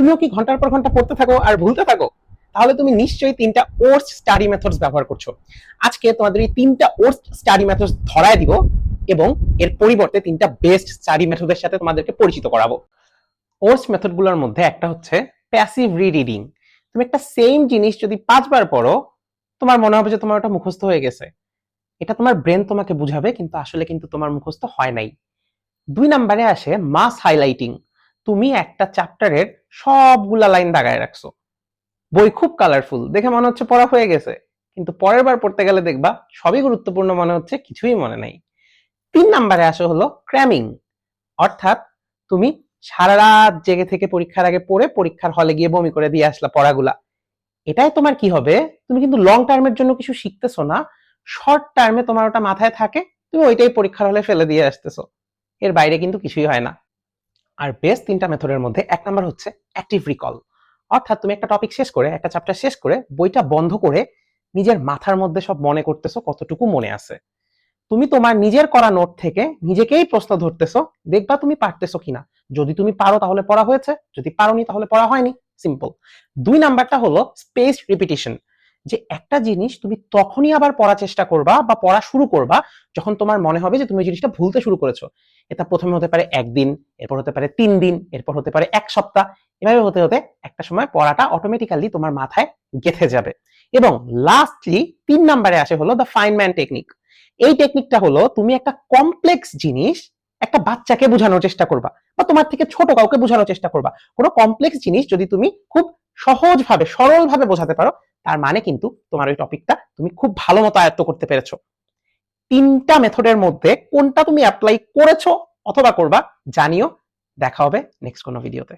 তুমিও কি ঘন্টার পর ঘন্টা পড়তে থাকো আর ভুলতে থাকো? তাহলে তুমি নিশ্চয়ই 3টা ওর্স স্টাডি মেথডস ব্যবহার করছো। আজকে তোমাদের এই 3টা ওর্স স্টাডি মেথডস ধরায় দিব এবং এর পরিবর্তে 3টা বেস্ট স্টাডি মেথডের সাথে তোমাদেরকে পরিচিত করাবো। ওর্স মেথডগুলোর মধ্যে একটা হচ্ছে প্যাসিভ রিডিং। তুমি একটা সেম জিনিস যদি 5বার পড়ো, তোমার মনে হবে যে তোমার ওটা মুখস্থ হয়ে গেছে। এটা তোমার ব্রেন তোমাকে বুঝাবে, কিন্তু আসলে কিন্তু তোমার মুখস্থ হয় নাই। 2 নম্বরে আসে মাস হাইলাইটিং। তুমি একটা চ্যাপ্টারের সবগুলা লাইন দাগায় রাখছো, বই খুব কালারফুল, দেখে মনে হচ্ছে পড়া হয়ে গেছে, কিন্তু পরের বার পড়তে গেলে দেখবা সবই গুরুত্বপূর্ণ মনে হচ্ছে, কিছুই মনে নাই। 3 নম্বরে আসে হলো ক্র্যামিং, অর্থাৎ তুমি সারা রাত জেগে থেকে পরীক্ষার আগে পড়ে পরীক্ষার হলে গিয়ে বমি করে দিয়ে আসলা পড়াগুলা। এটাই তোমার কি হবে, তুমি কিন্তু লং টার্মের জন্য কিছু শিখতেছো না, শর্ট টার্মে তোমার ওটা মাথায় থাকে, তুমি ওইটাই পরীক্ষার হলে ফেলে দিয়ে আসতেছো। এর বাইরে কিন্তু কিছুই হয় না। আর বেস্ট 3টা মেথডের মধ্যে 1 নাম্বার হচ্ছে অ্যাক্টিভ রিকল, অর্থাৎ তুমি একটা টপিক শেষ করে, একটা চ্যাপ্টার শেষ করে বইটা বন্ধ করে নিজের মাথার মধ্যে সব মনে করতেছো কতটুকু মনে আছে। তুমি তোমার নিজের করা নোট থেকে নিজেকেই প্রশ্ন ধরতেছো, দেখবা তুমি পারতেছো কিনা। যদি তুমি পারো তাহলে পড়া হয়েছে, যদি পারোনি তাহলে পড়া হয়নি, সিম্পল। 2 নাম্বারটা হলো স্পেস রিপিটিশন, যে একটা জিনিস তুমি তখনই আবার পড়ার চেষ্টা করবা বা পড়া শুরু করবা যখন তোমার মনে হবে যে তুমি ওই জিনিসটা ভুলতে শুরু করেছো। এটা প্রথমে হতে পারে 1 দিন, এরপর হতে পারে 3 দিন, এরপর হতে পারে 1 সপ্তাহ। এভাবে হতে হতে একটা সময় পড়াটা অটোমেটিক্যালি তোমার মাথায় গেঁথে যাবে। এবং লাস্টলি 3 নাম্বারে আসে হলো দ্য ফাইনম্যান টেকনিক। এই টেকনিকটা হলো তুমি একটা কমপ্লেক্স জিনিস একটা বাচ্চাকে বোঝানোর চেষ্টা করবা, বা তোমার থেকে ছোট কাউকে বোঝানোর চেষ্টা করবা। কোনো কমপ্লেক্স জিনিস যদি তুমি খুব সহজভাবে সরলভাবে বোঝাতে পারো, তার মানে কিন্তু তোমার ওই টপিকটা তুমি খুব ভালো মতো আয়ত্ত করতে পেরেছো। 3টা মেথডের মধ্যে কোনটা তুমি অ্যাপ্লাই করেছো অথবা করবা জানিও। দেখা হবে নেক্সট কোনো ভিডিওতে।